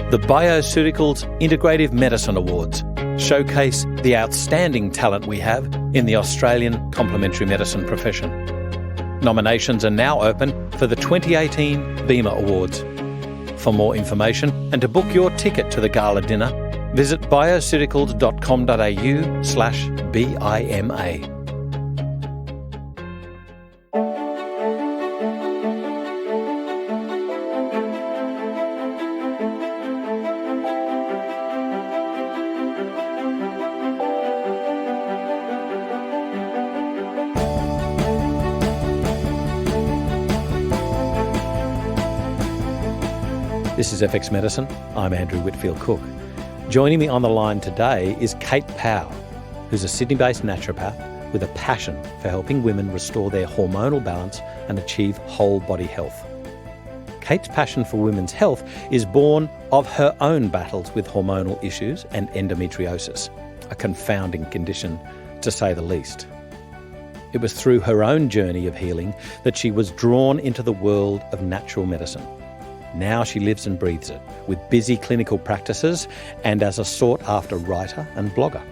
The Bioceuticals Integrative Medicine Awards showcase the outstanding talent we have in the Australian complementary medicine profession. Nominations are now open for the 2018 BEMA Awards. For more information and to book your ticket to the gala dinner, visit bioceuticals.com.au/BIMA. This is FX Medicine. I'm Andrew Whitfield Cook. Joining me on the line today is Kate Powe, who's a Sydney-based naturopath with a passion for helping women restore their hormonal balance and achieve whole body health. Kate's passion for women's health is born of her own battles with hormonal issues and endometriosis, a confounding condition to say the least. It was through her own journey of healing that she was drawn into the world of natural medicine. Now she lives and breathes it, with busy clinical practices and as a sought-after writer and blogger.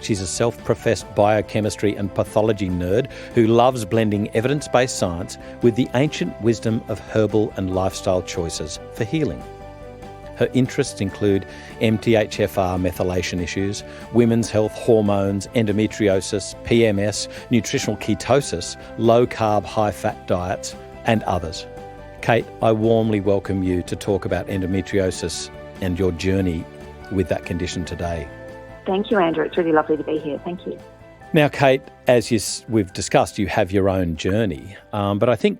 She's a self-professed biochemistry and pathology nerd who loves blending evidence-based science with the ancient wisdom of herbal and lifestyle choices for healing. Her interests include MTHFR methylation issues, women's health, hormones, endometriosis, PMS, nutritional ketosis, low-carb, high-fat diets, and others. Kate, I warmly welcome you to talk about endometriosis and your journey with that condition today. Thank you, Andrew. It's really lovely to be here. Thank you. Now, Kate, as we've discussed, you have your own journey, but I think,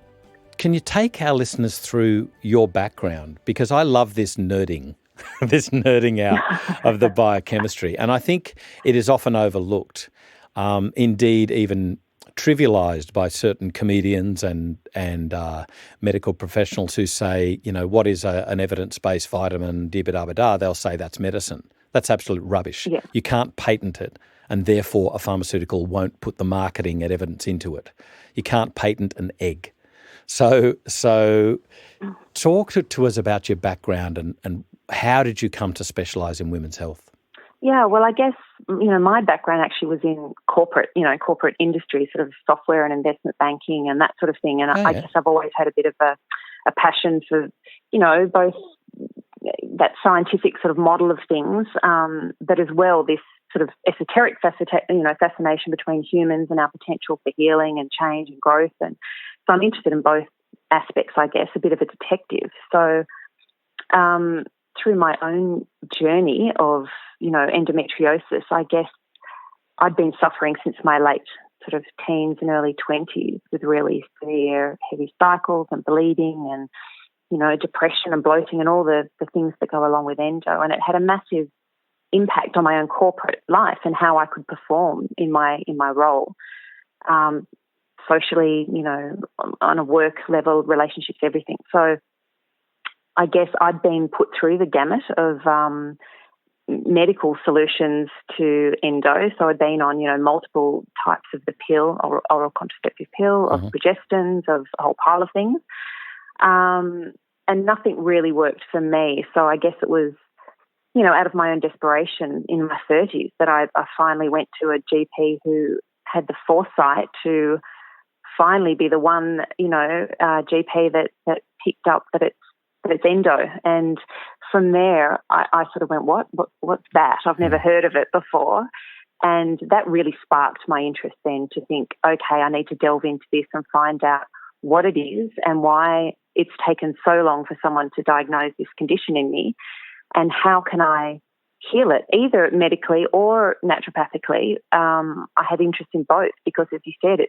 can you take our listeners through your background? Because I love this nerding, this nerding out of the biochemistry, and I think it is often overlooked, indeed even trivialised by certain comedians and medical professionals who say, you know, what is an evidence-based vitamin, dibba-dabba-da, they'll say that's medicine. That's absolute rubbish. Yeah. You can't patent it, and therefore a pharmaceutical won't put the marketing and evidence into it. You can't patent an egg. So talk to us about your background and how did you come to specialise in women's health? Yeah, well, I guess, my background actually was in corporate industry, sort of software and investment banking and that sort of thing. And I guess I've always had a bit of a passion for, both that scientific sort of model of things, but as well this sort of esoteric fascination between humans and our potential for healing and change and growth. And so I'm interested in both aspects, I guess, a bit of a detective. So through my own journey of, endometriosis, I guess I'd been suffering since my late sort of teens and early 20s with really severe heavy cycles and bleeding and, depression and bloating and all the things that go along with endo. And it had a massive impact on my own corporate life and how I could perform in my role, socially, on a work level, relationships, everything. So I guess I'd been put through the gamut of medical solutions to endo. So I'd been on, multiple types of the pill, oral contraceptive pill, of progestins, of a whole pile of things. And nothing really worked for me. So I guess it was, out of my own desperation in my 30s that I finally went to a GP who had the foresight to finally be the one, GP that picked up that it's endo. And from there, I sort of went, what's that? I've never heard of it before. And that really sparked my interest then to think, okay, I need to delve into this and find out what it is and why it's taken so long for someone to diagnose this condition in me, and how can I heal it, either medically or naturopathically. I had interest in both because, as you said,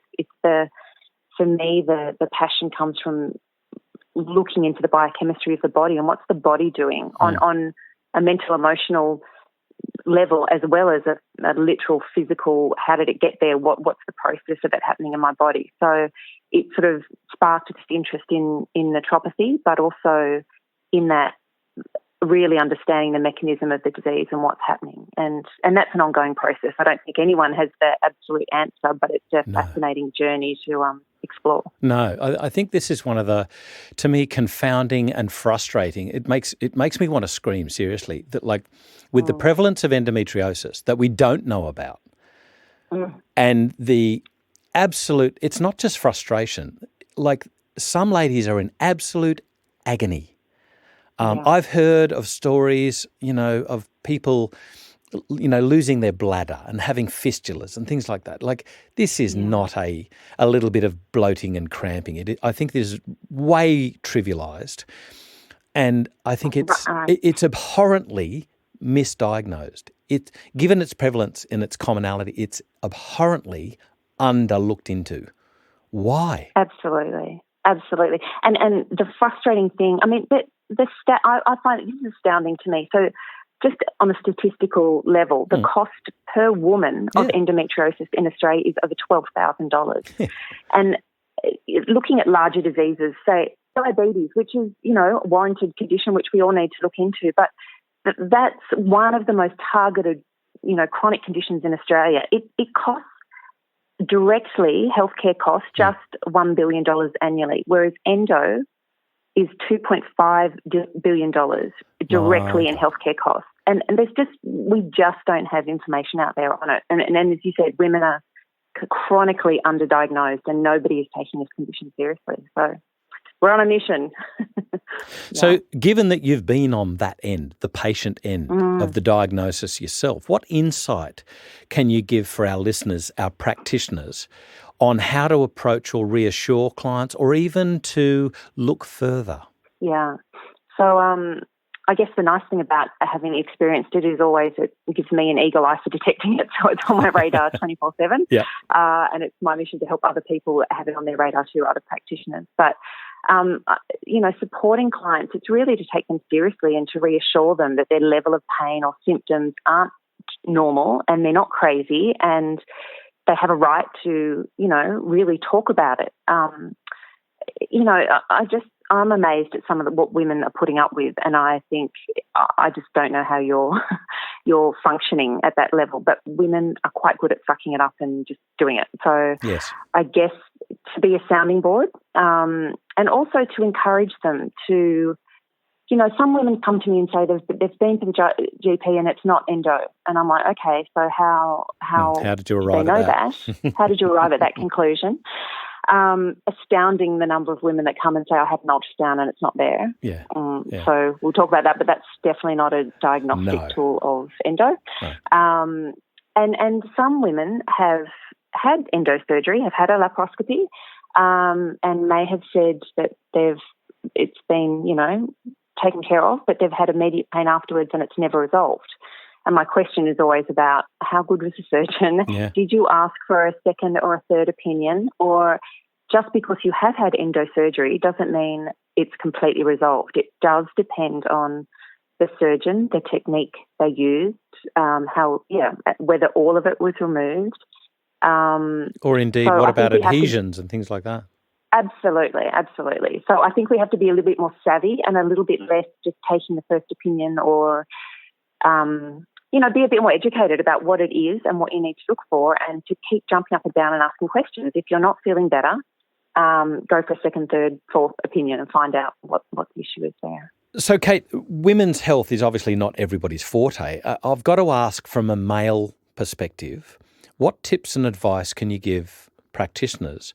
for me, the passion comes from looking into the biochemistry of the body and what's the body doing on a mental, emotional level, as well as a literal physical, how did it get there, what's the process of it happening in my body. So it sort of sparked this interest in naturopathy, but also in that really understanding the mechanism of the disease and what's happening. And that's an ongoing process. I don't think anyone has the absolute answer, but it's a fascinating journey to explore. No, I think this is one of the, to me, confounding and frustrating. It makes me want to scream, seriously, that like with the prevalence of endometriosis that we don't know about and the absolute, it's not just frustration, like some ladies are in absolute agony. I've heard of stories, of people, losing their bladder and having fistulas and things like that. Like this is not a little bit of bloating and cramping. I think this is way trivialised, and I think it's abhorrently misdiagnosed. Given its prevalence and its commonality, it's abhorrently underlooked into. Why? Absolutely. And the frustrating thing, I mean, I find this is astounding to me. So just on a statistical level, the cost per woman of endometriosis in Australia is over $12,000. And looking at larger diseases, say diabetes, which is, a warranted condition which we all need to look into, but that's one of the most targeted, chronic conditions in Australia. It costs directly, healthcare costs, just $1 billion annually, whereas endo is $2.5 billion directly in healthcare costs. And we just don't have information out there on it. And as you said, women are chronically underdiagnosed and nobody is taking this condition seriously. So we're on a mission. So given that you've been on that end, the patient end of the diagnosis yourself, what insight can you give for our listeners, our practitioners, on how to approach or reassure clients or even to look further? Yeah. So I guess the nice thing about having experienced it is always it gives me an eagle eye for detecting it, so it's on my radar 24/7. Yeah. And it's my mission to help other people have it on their radar too, other practitioners. But, supporting clients, it's really to take them seriously and to reassure them that their level of pain or symptoms aren't normal and they're not crazy and they have a right to, really talk about it. I'm amazed at some of what women are putting up with, and I think I just don't know how you're functioning at that level. But women are quite good at sucking it up and just doing it. So yes. I guess to be a sounding board, and also to encourage them to, some women come to me and say they've been to the GP and it's not endo, and I'm like, okay, so how did you arrive at that? How did you arrive at that conclusion? Astounding the number of women that come and say, I had an ultrasound and it's not there. Yeah. So we'll talk about that, but that's definitely not a diagnostic tool of endo. No. And some women have had endo surgery, have had a laparoscopy, and may have said that it's been, taken care of, but they've had immediate pain afterwards and it's never resolved. And my question is always about how good was the surgeon? Yeah. Did you ask for a second or a third opinion? Or just because you have had endo surgery doesn't mean it's completely resolved. It does depend on the surgeon, the technique they used, whether all of it was removed. Or indeed, what about adhesions and things like that? Absolutely. So I think we have to be a little bit more savvy and a little bit less just taking the first opinion or, be a bit more educated about what it is and what you need to look for and to keep jumping up and down and asking questions. If you're not feeling better, go for a second, third, fourth opinion and find out what the issue is there. So, Kate, women's health is obviously not everybody's forte. I've got to ask from a male perspective, what tips and advice can you give practitioners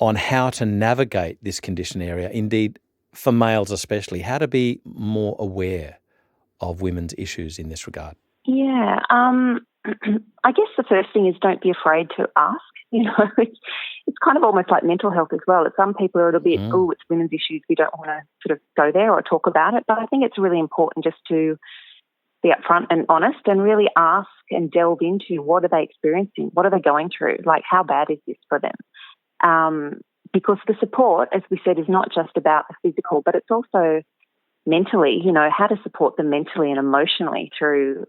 on how to navigate this condition area, indeed for males especially, how to be more aware of women's issues in this regard? Yeah, I guess the first thing is don't be afraid to ask. It's kind of almost like mental health as well. Some people are a little bit, it's women's issues, we don't want to sort of go there or talk about it. But I think it's really important just to be upfront and honest and really ask and delve into what are they experiencing, what are they going through, like how bad is this for them? Because the support, as we said, is not just about the physical, but it's also mentally, how to support them mentally and emotionally through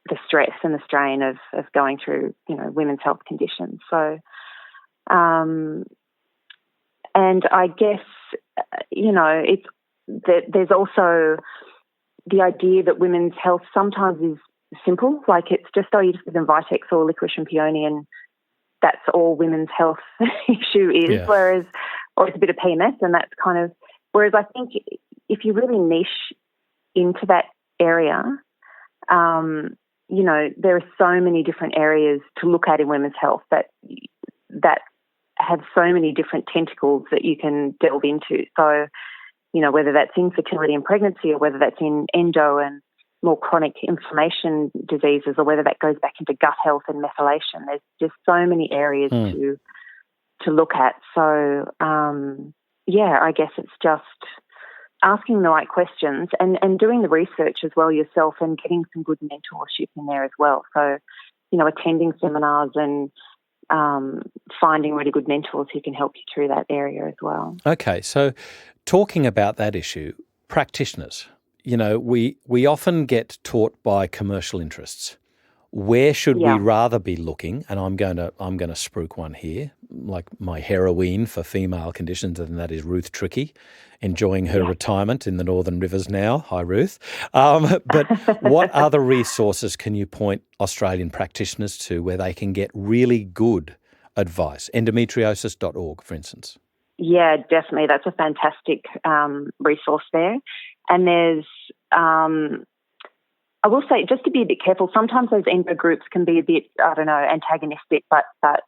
the stress and the strain of going through, women's health conditions. So, and I guess, it's that there's also the idea that women's health sometimes is simple, like it's just, you just give them Vitex or licorice and peony and that's all women's health issue is, Yeah. or it's a bit of PMS, and that's kind of, whereas I think if you really niche into that area, there are so many different areas to look at in women's health that have so many different tentacles that you can delve into. So, whether that's infertility and pregnancy, or whether that's in endo and more chronic inflammation diseases, or whether that goes back into gut health and methylation. There's just so many areas to look at. So, I guess it's just asking the right questions and doing the research as well yourself, and getting some good mentorship in there as well. So, attending seminars and finding really good mentors who can help you through that area as well. Okay, so talking about that issue, practitioners, we often get taught by commercial interests. Where should we rather be looking? And I'm going to spruik one here, like my heroine for female conditions, and that is Ruth Trickey, enjoying her retirement in the Northern Rivers now. Hi, Ruth. But what other resources can you point Australian practitioners to where they can get really good advice? Endometriosis.org, for instance. Yeah, definitely. That's a fantastic resource there. And there's, I will say, just to be a bit careful, sometimes those endo groups can be a bit, antagonistic, but that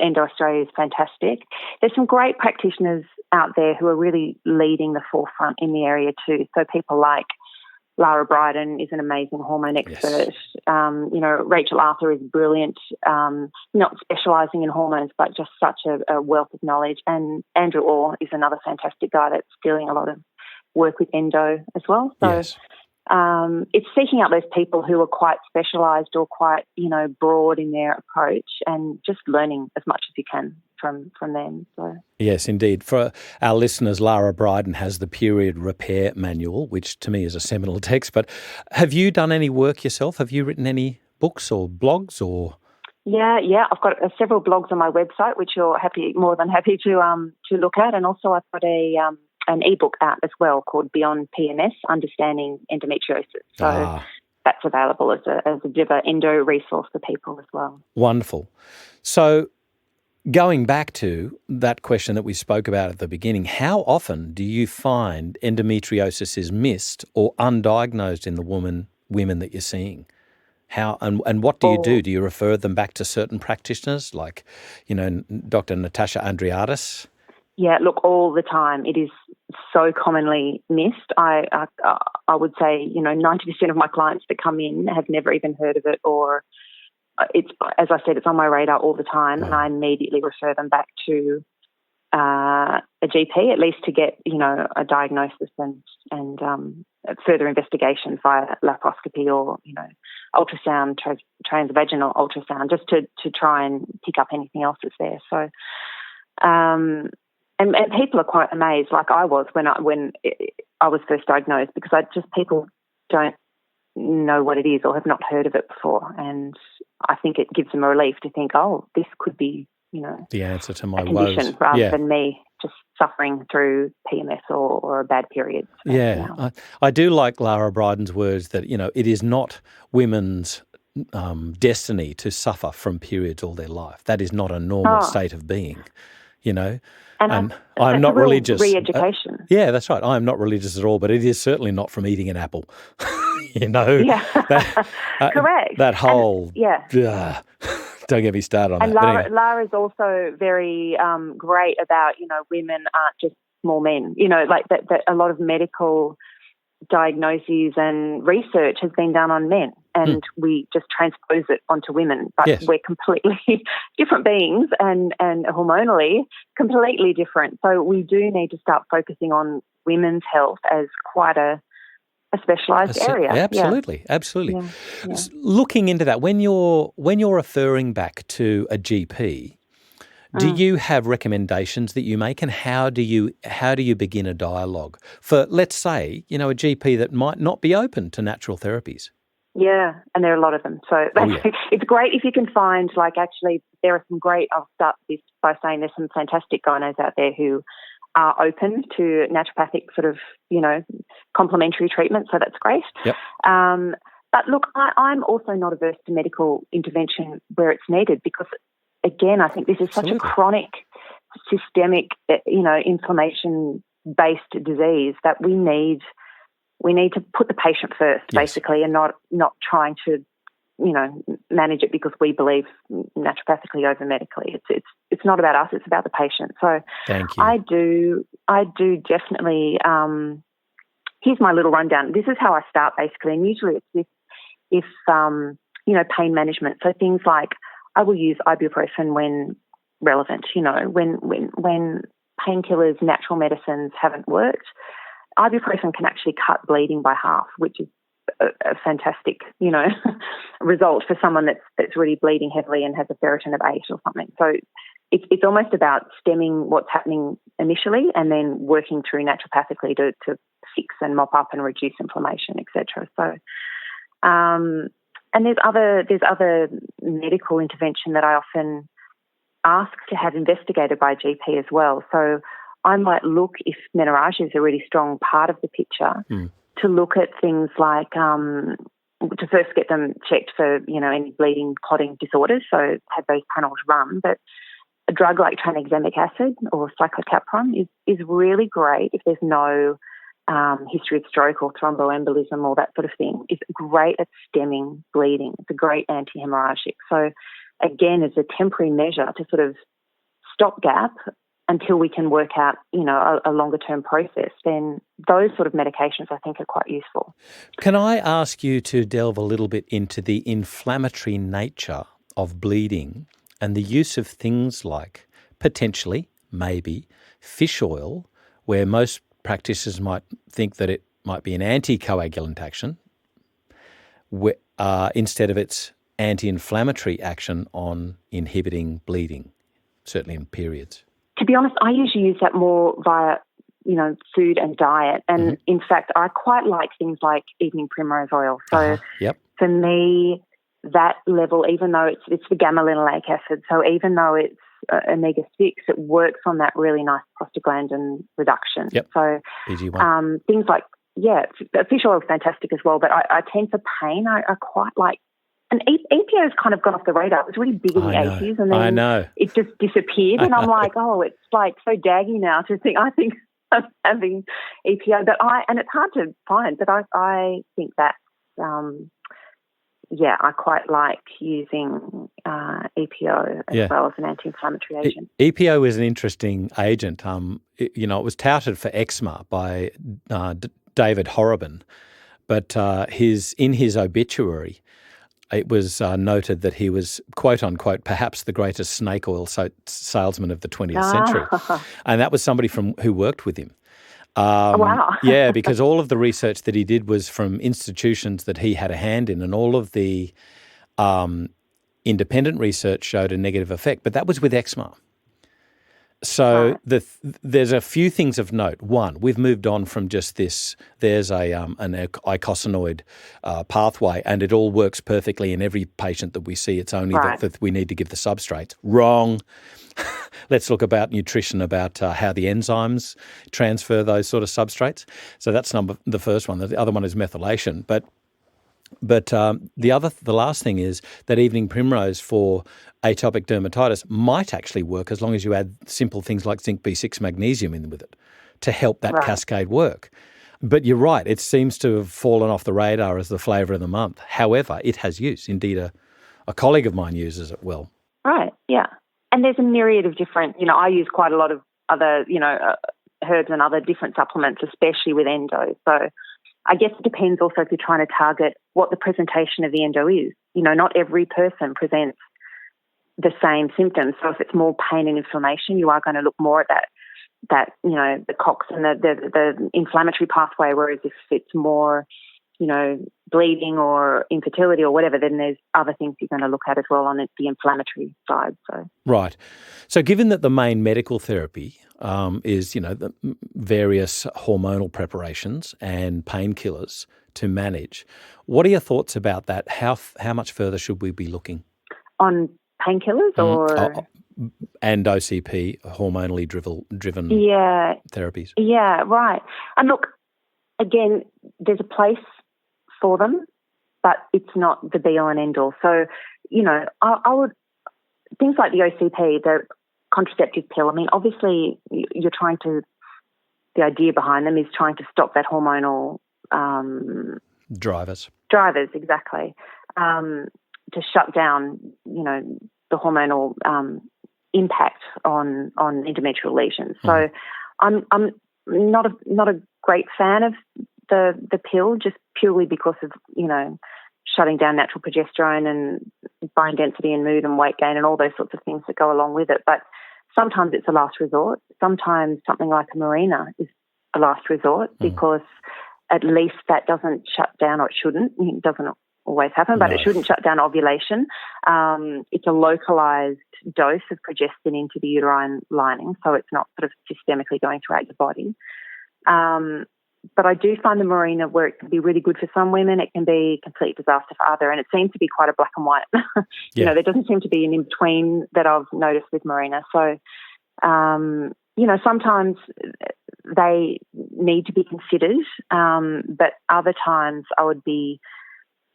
Endo Australia is fantastic. There's some great practitioners out there who are really leading the forefront in the area too. So people like Lara Bryden is an amazing hormone expert. Yes. Rachel Arthur is brilliant, not specialising in hormones, but just such a wealth of knowledge. And Andrew Orr is another fantastic guy that's doing a lot of work with endo as well. So yes. It's seeking out those people who are quite specialised or quite, broad in their approach, and just learning as much as you can from them. So. Yes, indeed. For our listeners, Lara Bryden has the Period Repair Manual, which to me is a seminal text. But have you done any work yourself? Have you written any books or blogs or? Yeah. I've got several blogs on my website, which you're more than happy to look at, and also I've got an ebook out as well called Beyond PMS: Understanding Endometriosis. So that's available as a bit of an endo resource for people as well. Wonderful. So going back to that question that we spoke about at the beginning, how often do you find endometriosis is missed or undiagnosed in the women that you're seeing? How and what do you do? Do you refer them back to certain practitioners like, Dr. Natasha Andriadis? Yeah, look, all the time. It is so commonly missed. I would say, 90% of my clients that come in have never even heard of it, or it's, as I said, it's on my radar all the time, and I immediately refer them back to a GP, at least to get, a diagnosis and further investigation via laparoscopy or, ultrasound, transvaginal ultrasound, just to try and pick up anything else that's there. So, and people are quite amazed, like I was when I was first diagnosed, because people don't know what it is or have not heard of it before, and I think it gives them a relief to think, oh, this could be, the answer to my condition woes, rather than me just suffering through PMS or a bad period. So, I do like Lara Bryden's words that it is not women's destiny to suffer from periods all their life. That is not a normal state of being, And I'm not religious. Re-education. That's right. I am not religious at all, but it is certainly not from eating an apple. Yeah. Correct. That whole don't get me started on and that. And Lara's also very great about, women aren't just small men. Like that a lot of medical diagnoses and research has been done on men, and we just transpose it onto women. But we're completely different beings and hormonally completely different. So we do need to start focusing on women's health as quite a specialised area. Absolutely. Yeah. Looking into that, when you're referring back to a GP, do you have recommendations that you make, and how do you begin a dialogue for, let's say, a GP that might not be open to natural therapies? Yeah, and there are a lot of them. So it's great if you can find, actually, there are some great, I'll start this by saying there's some fantastic gynos out there who are open to naturopathic sort of, complementary treatment. So that's great. Yep. But look, I'm also not averse to medical intervention where it's needed because, again, I think this is such a chronic, systemic, inflammation-based disease that we need to put the patient first, basically, and not trying to, manage it because we believe naturopathically over medically. It's not about us; it's about the patient. So, thank you. I do definitely. Here's my little rundown. This is how I start, basically, and usually it's if pain management. So things like I will use ibuprofen when relevant. When painkillers, natural medicines haven't worked, ibuprofen can actually cut bleeding by half, which is a fantastic, result for someone that's really bleeding heavily and has a ferritin of 8 or something. So it's almost about stemming what's happening initially and then working through naturopathically to fix and mop up and reduce inflammation, etc. So, and there's other medical intervention that I often ask to have investigated by a GP as well. So I might look, if menorrhagia is a really strong part of the picture, to look at things like to first get them checked for any bleeding, clotting disorders. So have those panels run, but a drug like tranexamic acid or cyclocapron is really great if there's no history of stroke or thromboembolism or that sort of thing. It's great at stemming bleeding. It's a great anti-hemorrhagic. So again, as a temporary measure to sort of stopgap until we can work out, a longer-term process, then those sort of medications I think are quite useful. Can I ask you to delve a little bit into the inflammatory nature of bleeding and the use of things like potentially, maybe, fish oil, where most practitioners might think that it might be an anticoagulant action instead of its anti-inflammatory action on inhibiting bleeding, certainly in periods? To be honest, I usually use that more via, food and diet. And in fact, I quite like things like evening primrose oil. So for me, that level, even though it's the gamma-linolenic acid, so even though it's omega-6, it works on that really nice prostaglandin reduction. So PG1. Things like, fish oil is fantastic as well, but I tend for pain, I quite like. And EPO has kind of gone off the radar. It was really big in the 80s, and then it just disappeared. And I'm like, it's like so daggy now to think. I think I'm having EPO, and it's hard to find. But I think that, I quite like using EPO as well as an anti-inflammatory agent. EPO is an interesting agent. It was touted for eczema by David Horrobin, but in his obituary, it was noted that he was, quote unquote, perhaps the greatest snake oil salesman of the 20th century. And that was somebody who worked with him. Wow. Because all of the research that he did was from institutions that he had a hand in, and all of the independent research showed a negative effect. But that was with eczema. So there's a few things of note. One, we've moved on from just this. There's an icosanoid pathway, and it all works perfectly in every patient that we see. It's only that we need to give the substrates. Wrong. Let's look about nutrition, about how the enzymes transfer those sort of substrates. So that's the first one. The other one is methylation. But the last thing is that evening primrose for atopic dermatitis might actually work as long as you add simple things like zinc B6 magnesium in with it to help that cascade work. But you're right, it seems to have fallen off the radar as the flavour of the month. However, it has use. Indeed, a colleague of mine uses it well. Right, yeah. And there's a myriad of different, I use quite a lot of other, herbs and other different supplements, especially with endo. So I guess it depends also if you're trying to target what the presentation of the endo is. Not every person presents the same symptoms. So if it's more pain and inflammation, you are going to look more at that the COX and the inflammatory pathway, whereas if it's more, bleeding or infertility or whatever, then there's other things you're going to look at as well on the inflammatory side. So right. So given that the main medical therapy is, the various hormonal preparations and painkillers to manage, what are your thoughts about that? How much further should we be looking? On painkillers or? And OCP, hormonally driven therapies. Yeah, right. And look, again, there's a place for them. but it's not the be-all and end-all. So, I would, things like the OCP, the contraceptive pill, I mean, obviously the idea behind them is trying to stop that hormonal drivers, exactly, to shut down, the hormonal impact on endometrial lesions. So I'm not a great fan of the pill, just purely because of, shutting down natural progesterone and bone density and mood and weight gain and all those sorts of things that go along with it. But sometimes it's a last resort. Sometimes something like a Mirena is a last resort because at least that doesn't shut down, or it shouldn't. It doesn't always happen, but it shouldn't shut down ovulation. It's a localized dose of progestin into the uterine lining, so it's not sort of systemically going throughout your body. But I do find the Mirena, where it can be really good for some women, it can be a complete disaster for other, and it seems to be quite a black and white. There doesn't seem to be an in-between that I've noticed with Mirena. So, sometimes they need to be considered, but other times I would be,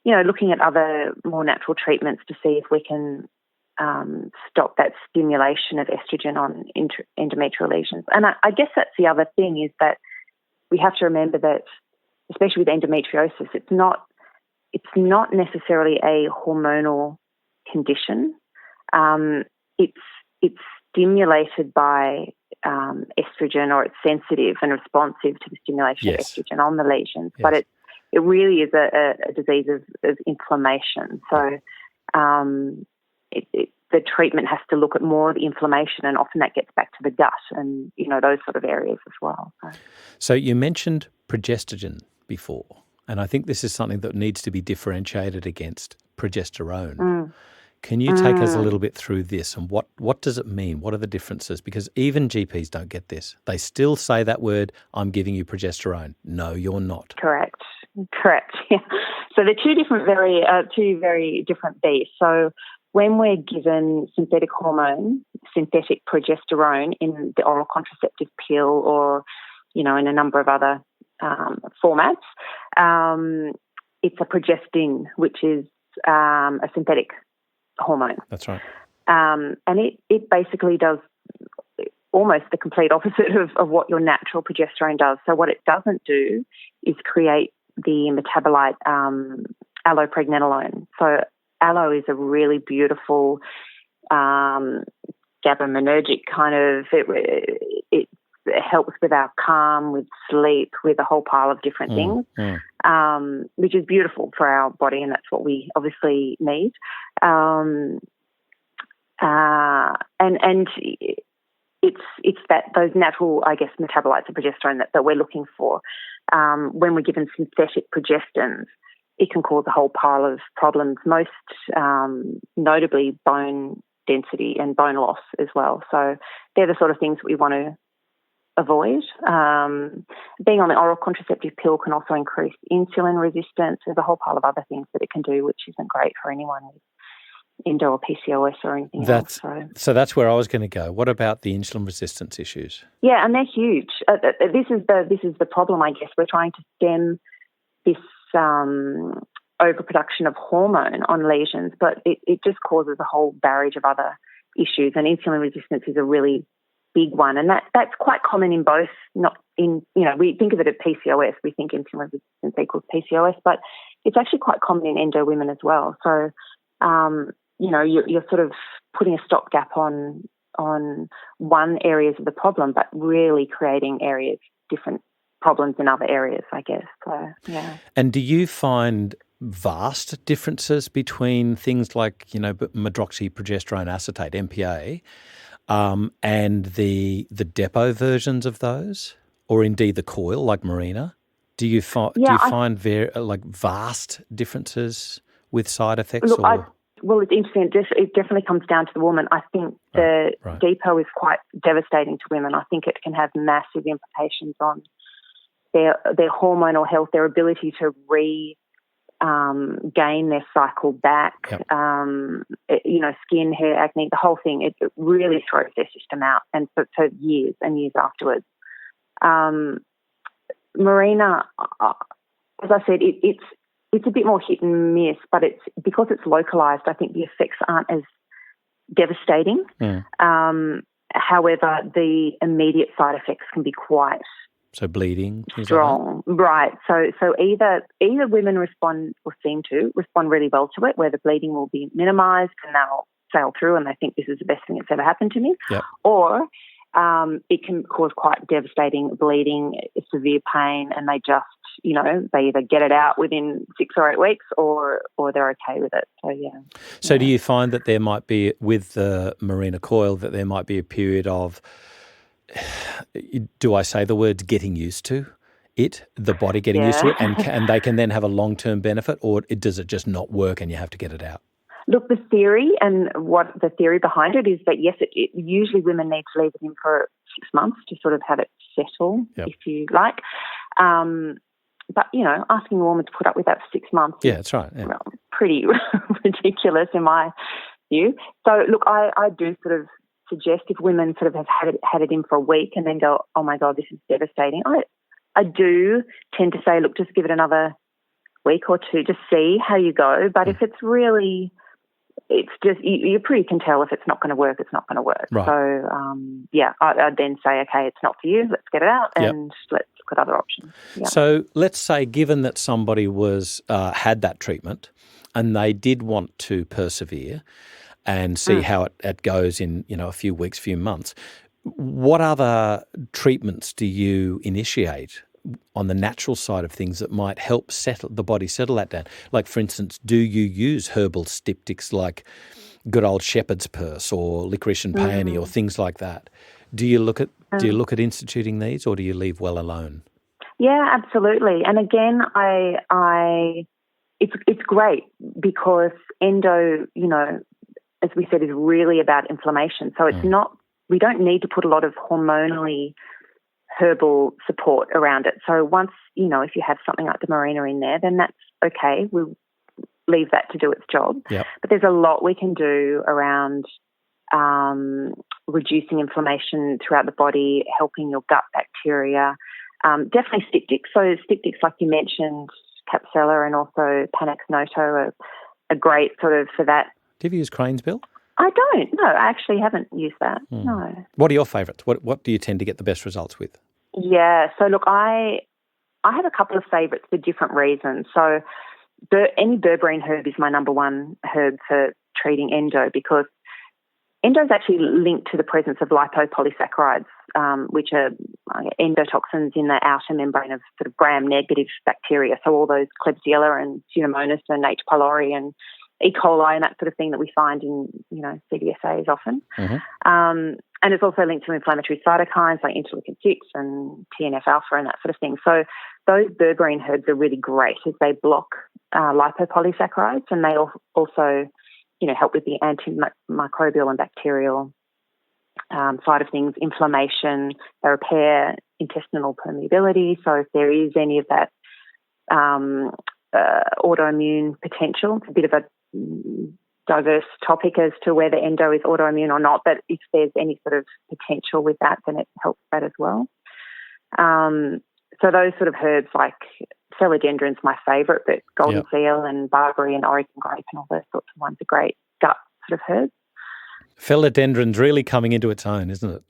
looking at other more natural treatments to see if we can stop that stimulation of estrogen on endometrial lesions. And I guess that's the other thing, is that we have to remember that, especially with endometriosis, it's not necessarily a hormonal condition. It's stimulated by estrogen, or it's sensitive and responsive to the stimulation of estrogen on the lesions. Yes. But it really is a disease of inflammation. So the treatment has to look at more of the inflammation, and often that gets back to the gut and, those sort of areas as well. So you mentioned progestogen before, and I think this is something that needs to be differentiated against progesterone. Can you take us a little bit through this, and what does it mean? What are the differences? Because even GPs don't get this. They still say that word, I'm giving you progesterone. No, you're not. Correct. Yeah. So they're two very different beasts. So when we're given synthetic hormone, synthetic progesterone in the oral contraceptive pill, or, in a number of other formats, it's a progestin, which is a synthetic hormone. That's right. And it basically does almost the complete opposite of what your natural progesterone does. So what it doesn't do is create the metabolite allopregnenolone. So aloe is a really beautiful GABAergic kind of, it helps with our calm, with sleep, with a whole pile of different things, which is beautiful for our body, and that's what we obviously need. And it's that those natural, I guess, metabolites of progesterone that we're looking for. When we're given synthetic progestins, it can cause a whole pile of problems, most notably bone density and bone loss as well. So they're the sort of things that we want to avoid. Being on the oral contraceptive pill can also increase insulin resistance. There's a whole pile of other things that it can do, which isn't great for anyone with endo or PCOS or anything else. So that's where I was going to go. What about the insulin resistance issues? Yeah, and they're huge. This is the problem, I guess. We're trying to stem this overproduction of hormone on lesions, but it just causes a whole barrage of other issues, and insulin resistance is a really big one, and that's quite common in both. Not in, we think of it as PCOS, we think insulin resistance equals PCOS, but it's actually quite common in endo women as well. So you're sort of putting a stopgap on one areas of the problem, but really creating different problems in other areas, I guess. So, yeah. And do you find vast differences between things like, medroxyprogesterone acetate, MPA, and the depot versions of those, or indeed the coil like Mirena? Do you find vast differences with side effects? Look, well, it's interesting. It definitely comes down to the woman. I think the depot is quite devastating to women. I think it can have massive implications on their hormonal health, their ability to gain their cycle back, skin, hair, acne, the whole thing. It really throws their system out, and for years and years afterwards. Mirena, as I said, it's a bit more hit and miss, but it's because it's localized, I think the effects aren't as devastating. However, the immediate side effects can be quite bleeding, strong. Right. So either women respond or seem to respond really well to it, where the bleeding will be minimized and they'll sail through and they think this is the best thing that's ever happened to me. Yep. Or it can cause quite devastating bleeding, severe pain, and they just, they either get it out within 6 or 8 weeks or they're okay with it. So, yeah. So do you find that there might be, with the Mirena coil, that there might be a period of, do I say the words getting used to it, the body getting used to it, and they can then have a long-term benefit, or does it just not work and you have to get it out? Look, the theory and what the theory behind it is that, yes, it usually women need to leave it in for 6 months to sort of have it settle, Yep. if you like. But, asking a woman to put up with that for 6 months is that's right. Yeah. Pretty ridiculous in my view. So, look, I do sort of suggest if women sort of have had it in for a week and then go, oh, my God, this is devastating, I do tend to say, look, just give it another week or two, just see how you go. But if it's really... it's just, you pretty can tell if it's not going to work, it's not going to work. Right. So, I'd then say, okay, it's not for you, let's get it out and let's look at other options. Yep. So let's say, given that somebody had that treatment and they did want to persevere and see how it goes in, a few weeks, few months, what other treatments do you initiate on the natural side of things that might help the body settle that down? Like, for instance, do you use herbal styptics like good old shepherd's purse or licorice and peony or things like that? Do you look at instituting these, or do you leave well alone? Yeah, absolutely. And again, it's great because endo, as we said, is really about inflammation. So it's not, we don't need to put a lot of hormonally herbal support around it. So once, if you have something like the Mirena in there, then that's okay. We'll leave that to do its job. Yep. But there's a lot we can do around reducing inflammation throughout the body, helping your gut bacteria. Definitely styptics. So styptics, like you mentioned, Capsella and also Panax Noto are great sort of for that. Do you use Cranesbill? I don't. No, I actually haven't used that. No. What are your favourites? What do you tend to get the best results with? Yeah. So look, I have a couple of favourites for different reasons. So any berberine herb is my number one herb for treating endo, because endo is actually linked to the presence of lipopolysaccharides, which are endotoxins in the outer membrane of sort of gram-negative bacteria. So all those Klebsiella and Pseudomonas and H. pylori and E. coli and that sort of thing that we find in, CDSAs often. And it's also linked to inflammatory cytokines like interleukin-6 and TNF-alpha and that sort of thing. So those berberine herbs are really great as they block lipopolysaccharides, and they also, help with the antimicrobial and bacterial side of things, inflammation. They repair intestinal permeability. So if there is any of that autoimmune potential, it's a bit of a diverse topic as to whether endo is autoimmune or not, but if there's any sort of potential with that, then it helps that as well. So those sort of herbs like philodendron's my favourite, but golden seal and barberry and Oregon grape and all those sorts of ones are great gut sort of herbs. Philodendron's really coming into its own, isn't it?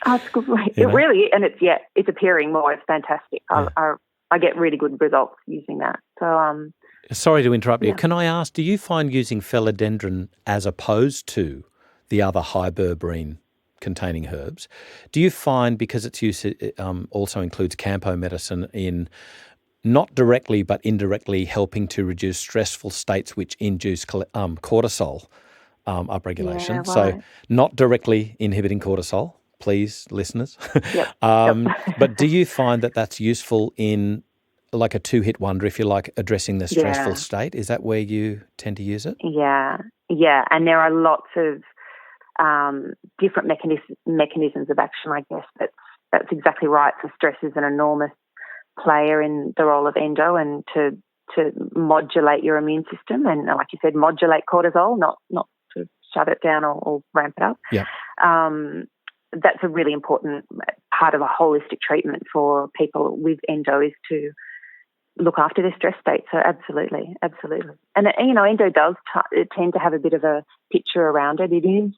Oh, it's good. Really, and it's appearing more. It's fantastic. Yeah. I get really good results using that. So, sorry to interrupt you. Can I ask, do you find using philodendron as opposed to the other high berberine containing herbs, do you find, because its use also includes campo medicine in not directly but indirectly helping to reduce stressful states which induce cortisol upregulation? Yeah, right. So not directly inhibiting cortisol, please, listeners. Yep. But do you find that that's useful in like a two-hit wonder, if you like, addressing the stressful state? Is that where you tend to use it? Yeah. And there are lots of different mechanisms of action, I guess. That's exactly right. So stress is an enormous player in the role of endo, and to modulate your immune system and, like you said, modulate cortisol, not to shut it down or ramp it up. Yeah. That's a really important part of a holistic treatment for people with endo, is to look after their stress state. So absolutely. And, endo does tend to have a bit of a picture around it. It is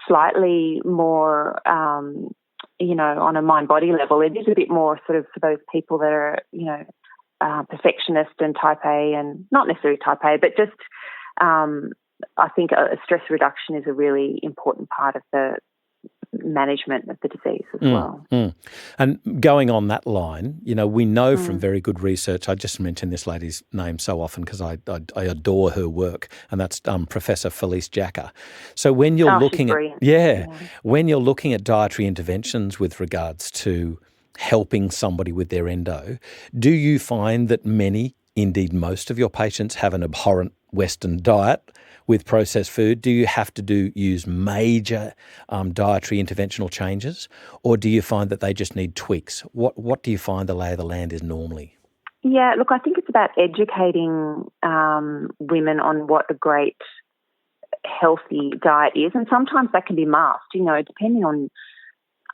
slightly more, on a mind-body level, it is a bit more sort of for those people that are, perfectionist and type A, and not necessarily type A, but just I think a stress reduction is a really important part of the management of the disease as well. And going on that line, we know from very good research, I just mention this lady's name so often because I adore her work, and that's Professor Felice Jacka. So when you're looking when you're looking at dietary interventions with regards to helping somebody with their endo, do you find that many, indeed most of your patients have an abhorrent Western diet with processed food? Do you have to use major dietary interventional changes, or do you find that they just need tweaks? What do you find the lay of the land is normally? Yeah, look, I think it's about educating women on what a great healthy diet is, and sometimes that can be masked, depending on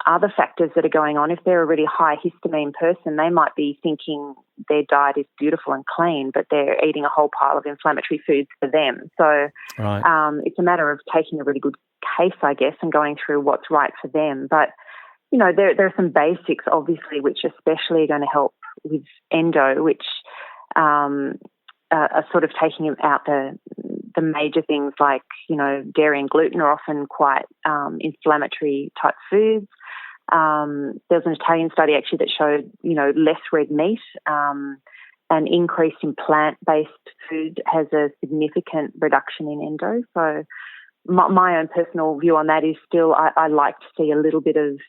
other factors that are going on. If they're a really high histamine person, they might be thinking their diet is beautiful and clean, but they're eating a whole pile of inflammatory foods for them. So it's a matter of taking a really good case, I guess, and going through what's right for them. But, there are some basics, obviously, which especially are going to help with endo, which are sort of taking out the major things like, dairy and gluten are often quite inflammatory type foods. There was an Italian study actually that showed, less red meat, an increase in plant-based food has a significant reduction in endo. So my own personal view on that is still I like to see a little bit of,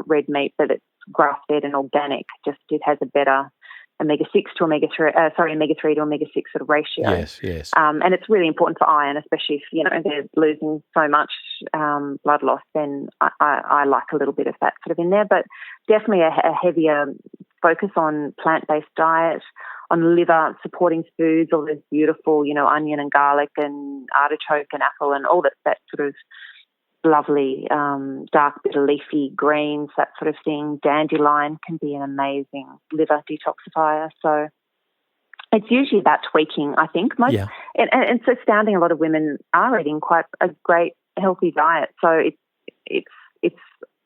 red meat, but it's grass-fed and organic. Just it has a better omega-6 to omega-3 to omega-6 sort of ratio. Yes. And it's really important for iron, especially if, they're losing so much blood loss, then I like a little bit of that sort of in there. But definitely a heavier focus on plant-based diet, on liver supporting foods, all those beautiful, onion and garlic and artichoke and apple and all that sort of lovely dark bitter leafy greens, that sort of thing. Dandelion can be an amazing liver detoxifier. So it's usually about tweaking, I think. And it's astounding a lot of women are eating quite a great healthy diet. So it's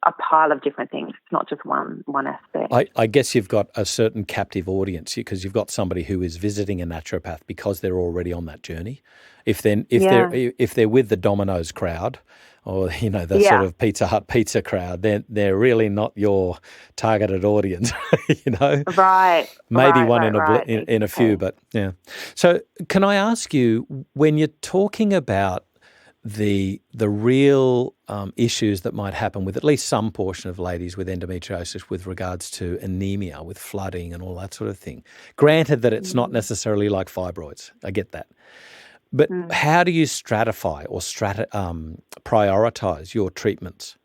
a pile of different things. It's not just one aspect. I guess you've got a certain captive audience because you've got somebody who is visiting a naturopath because they're already on that journey. If they're with the Domino's crowd, or the sort of Pizza Hut pizza crowd, they're really not your targeted audience. Right. Maybe one in a few, but yeah. So can I ask you, when you're talking about the real issues that might happen with at least some portion of ladies with endometriosis with regards to anemia, with flooding and all that sort of thing, granted that it's not necessarily like fibroids, I get that. But how do you stratify or prioritize your treatments?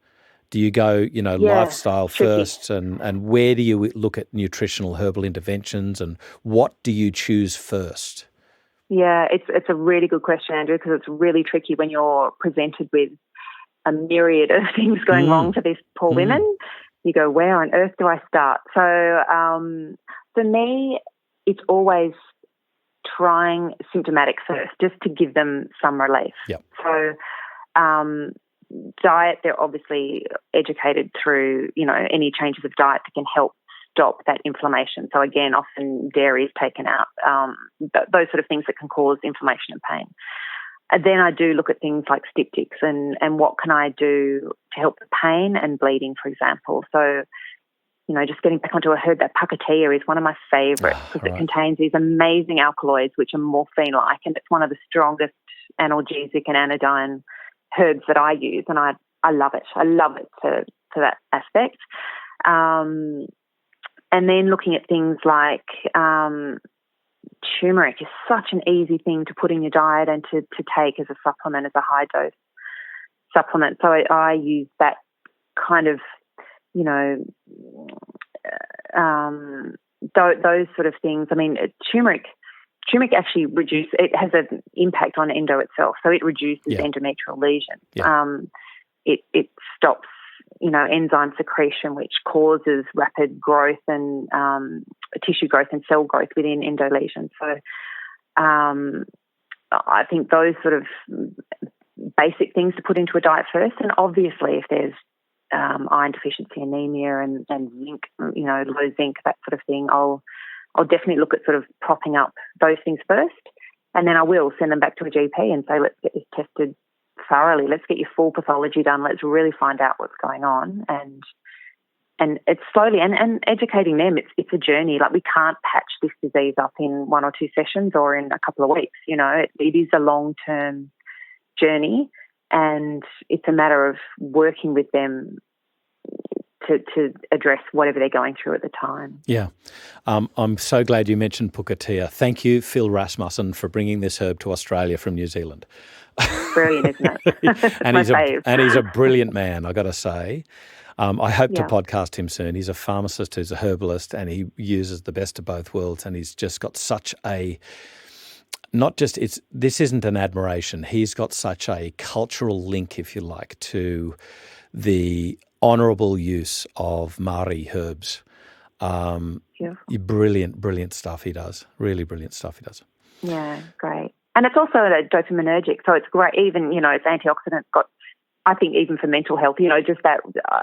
Do you go, lifestyle first, and where do you look at nutritional herbal interventions, and what do you choose first? Yeah, it's a really good question, Andrew, because it's really tricky when you're presented with a myriad of things going wrong for these poor women. You go, where on earth do I start? So for me, it's always trying symptomatic first, just to give them some relief. Yep. So diet, they're obviously educated through, any changes of diet that can help stop that inflammation. So again, often dairy is taken out, those sort of things that can cause inflammation and pain. And then I do look at things like styptics and what can I do to help the pain and bleeding, for example. So just getting back onto, I heard that puckatea is one of my favourites because it contains these amazing alkaloids which are morphine-like, and it's one of the strongest analgesic and anodyne herbs that I use, and I love it. I love it for that aspect. And then looking at things like turmeric is such an easy thing to put in your diet and to take as a supplement, as a high-dose supplement. So I use that kind of, those sort of things. I mean, turmeric actually it has an impact on endo itself, so it reduces endometrial lesions. Yeah. It stops enzyme secretion, which causes rapid growth and tissue growth and cell growth within endolesions. So I think those sort of basic things to put into a diet first. And obviously if there's iron deficiency, anemia and zinc, low zinc, that sort of thing, I'll definitely look at sort of propping up those things first. And then I will send them back to a GP and say, let's get this tested thoroughly. Let's get your full pathology done. Let's really find out what's going on. And it's slowly, and educating them, it's a journey. Like, we can't patch this disease up in 1 or 2 sessions or in a couple of weeks. It is a long-term journey, and it's a matter of working with them to address whatever they're going through at the time. Yeah. I'm so glad you mentioned Pukatea. Thank you, Phil Rasmussen, for bringing this herb to Australia from New Zealand. Brilliant, isn't it? and he's a brilliant man, I got to say. I hope to podcast him soon. He's a pharmacist, he's a herbalist, and he uses the best of both worlds, and he's just got such a... this isn't an admiration. He's got such a cultural link, if you like, to the honourable use of Māori herbs. Brilliant stuff he does. Really brilliant stuff he does. Yeah, great. And it's also a dopaminergic, so it's great. Even, it's antioxidants. Got, I think, even for mental health, just that,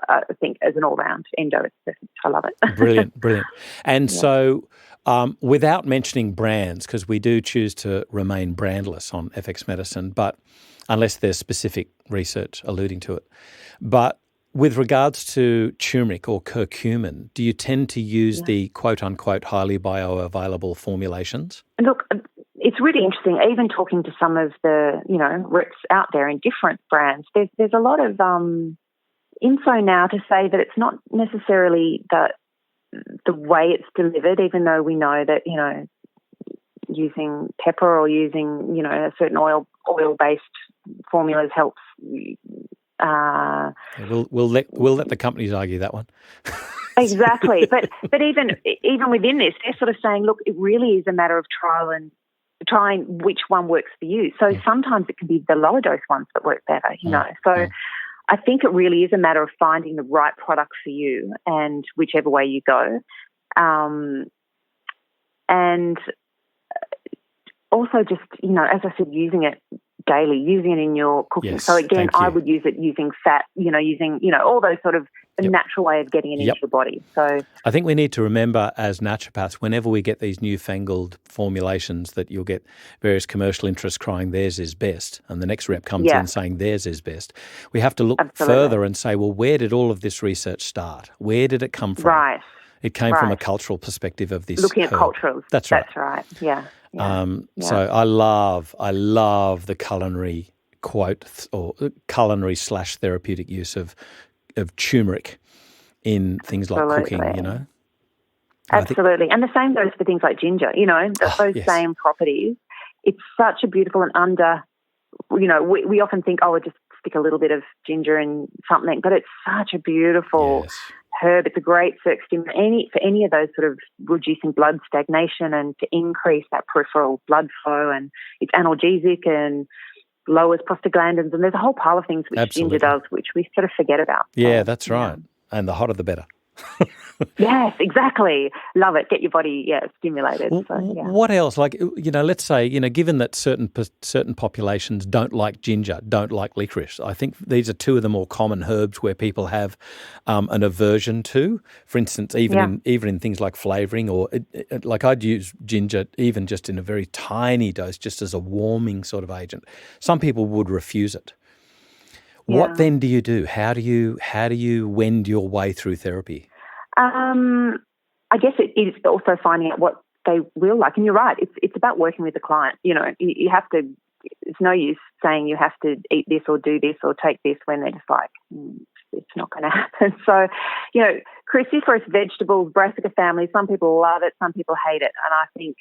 I think as an all-round endo, it's perfect. I love it. Brilliant. And so without mentioning brands, because we do choose to remain brandless on FX Medicine, but unless there's specific research alluding to it. But with regards to turmeric or curcumin, do you tend to use the quote-unquote highly bioavailable formulations? Look, it's really interesting. Even talking to some of the, reps out there in different brands, there's a lot of info now to say that it's not necessarily the way it's delivered, even though we know that, using pepper or using, a certain oil-based formulas helps. We'll let the companies argue that one. Exactly, but even within this, they're sort of saying, look, it really is a matter of trying which one works for you. So sometimes it can be the lower dose ones that work better, So I think it really is a matter of finding the right product for you, and whichever way you go, and also just as I said, using it daily, using it in your cooking. Yes, so again, I would use it using fat, using, all those sort of the natural way of getting it into your body. So I think we need to remember as naturopaths, whenever we get these newfangled formulations, that you'll get various commercial interests crying theirs is best, and the next rep comes in saying theirs is best. We have to look further and say, well, where did all of this research start? Where did it come from? Right. It came from a cultural perspective of this. Looking herb. at cultures. That's right. That's right. Yeah. So I love the culinary quote or culinary / therapeutic use of turmeric in things like cooking, Absolutely. And the same goes for things like ginger, those same properties. It's such a beautiful and we often think, we'll just stick a little bit of ginger in something, but it's such a beautiful herb. It's a great circ stimulant for any of those sort of reducing blood stagnation and to increase that peripheral blood flow, and it's analgesic and lowers prostaglandins, and there's a whole pile of things which ginger does, which we sort of forget about. Yeah, that's right. And the hotter the better. Yes, exactly. Love it. Get your body, stimulated. What else? Like, let's say, given that certain populations don't like ginger, don't like licorice, I think these are two of the more common herbs where people have an aversion to. For instance, even in things like flavouring, or like I'd use ginger even just in a very tiny dose, just as a warming sort of agent. Some people would refuse it. What then do you do? How do you wend your way through therapy? I guess it is also finding out what they will like. And you're right, it's about working with the client. You have to, it's no use saying you have to eat this or do this or take this when they're just like, it's not going to happen. So, cruciferous vegetables, brassica family, some people love it, some people hate it. And I think,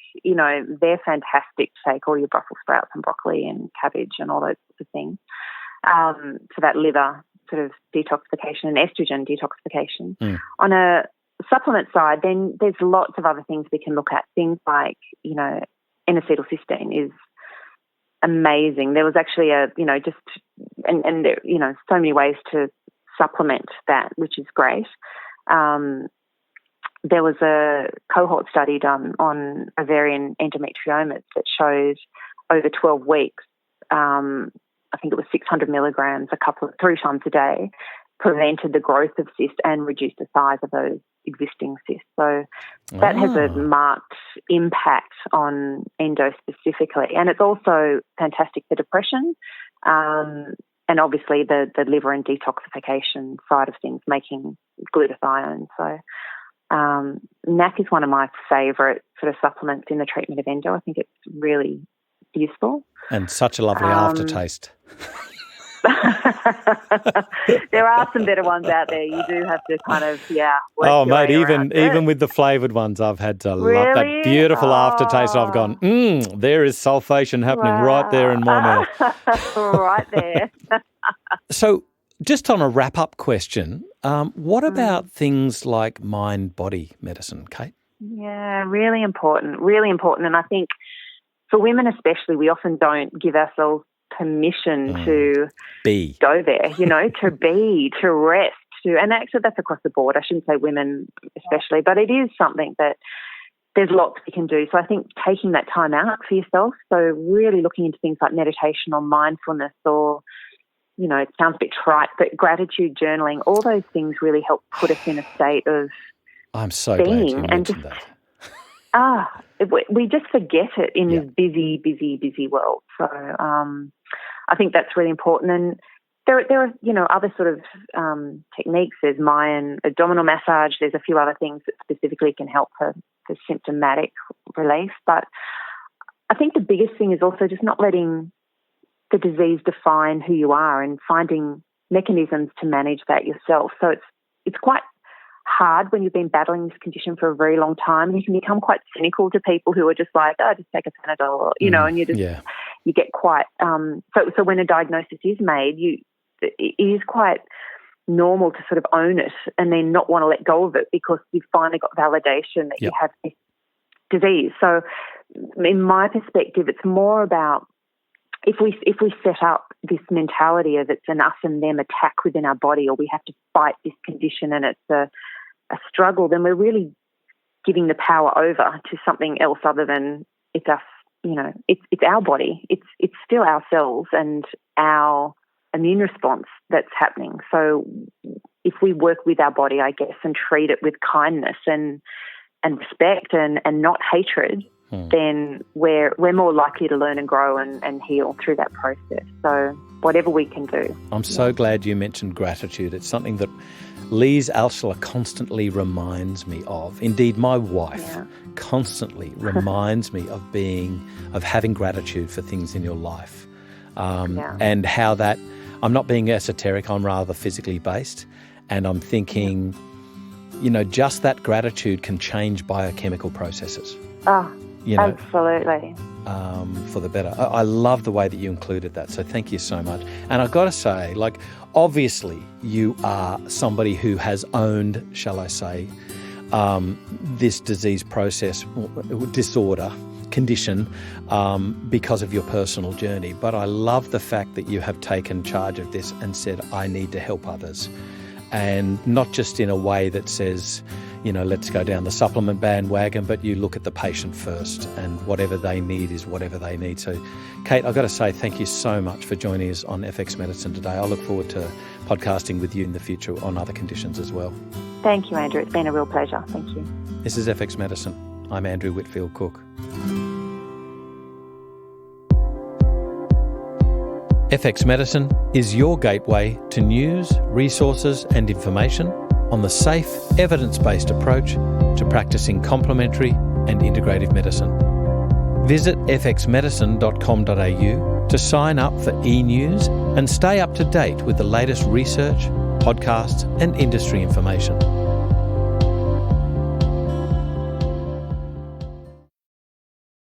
they're fantastic to take, all your Brussels sprouts and broccoli and cabbage and all those sorts of things. For that liver sort of detoxification and estrogen detoxification. On a supplement side, then there's lots of other things we can look at. Things like, N-acetylcysteine is amazing. There was actually and there, so many ways to supplement that, which is great. There was a cohort study done on ovarian endometriosis that showed over 12 weeks, I think it was 600 milligrams 3 times a day, prevented the growth of cysts and reduced the size of those existing cysts. So that has a marked impact on endo specifically. And it's also fantastic for depression and obviously the liver and detoxification side of things, making glutathione. So NAC is one of my favourite sort of supplements in the treatment of endo. I think it's really useful. And such a lovely aftertaste. There are some better ones out there. You do have to kind of, work oh, your mate, way even with the flavoured ones, I've had to love Really? that beautiful aftertaste. I've gone, there is sulfation happening right there in my mouth. Right there. So just on a wrap-up question, what about things like mind-body medicine, Kate? Yeah, really important. And I think for women especially, we often don't give ourselves permission to go there, to be, to rest, and actually that's across the board. I shouldn't say women especially, but it is something that there's lots we can do. So I think taking that time out for yourself, so really looking into things like meditation or mindfulness or, it sounds a bit trite, but gratitude journaling, all those things really help put us in a state of I'm so being. glad you mentioned that. We just forget it in this busy, busy, busy world. So I think that's really important. And there are, other sort of techniques. There's Mayan abdominal massage. There's a few other things that specifically can help for symptomatic relief. But I think the biggest thing is also just not letting the disease define who you are and finding mechanisms to manage that yourself. So it's quite hard when you've been battling this condition for a very long time, and you can become quite cynical to people who are just like, just take a Panadol, and you just you get quite so when a diagnosis is made, it is quite normal to sort of own it and then not want to let go of it because you've finally got validation that you have this disease. So in my perspective, it's more about if we set up this mentality of it's an us and them attack within our body, or we have to fight this condition and it's a struggle, then we're really giving the power over to something else other than it's us. It's our body. It's still our cells and our immune response that's happening. So if we work with our body, I guess, and treat it with kindness and respect and not hatred, then we're more likely to learn and grow and heal through that process. So whatever we can do. I'm so glad you mentioned gratitude. It's something that Lise Alschler constantly reminds me of. Indeed, my wife constantly reminds me of having gratitude for things in your life, and how that. I'm not being esoteric. I'm rather physically based, and I'm thinking, just that gratitude can change biochemical processes. Absolutely. For the better. I love the way that you included that, so thank you so much. And I've got to say, obviously you are somebody who has owned, shall I say, this disease process, disorder, condition, because of your personal journey. But I love the fact that you have taken charge of this and said, I need to help others. And not just in a way that says, let's go down the supplement bandwagon, but you look at the patient first, and whatever they need is whatever they need. So, Kate, I've got to say thank you so much for joining us on FX Medicine today. I look forward to podcasting with you in the future on other conditions as well. Thank you, Andrew. It's been a real pleasure. Thank you. This is FX Medicine. I'm Andrew Whitfield Cook. FX Medicine is your gateway to news, resources and information on the safe, evidence-based approach to practicing complementary and integrative medicine. Visit fxmedicine.com.au to sign up for e-news and stay up to date with the latest research, podcasts and industry information.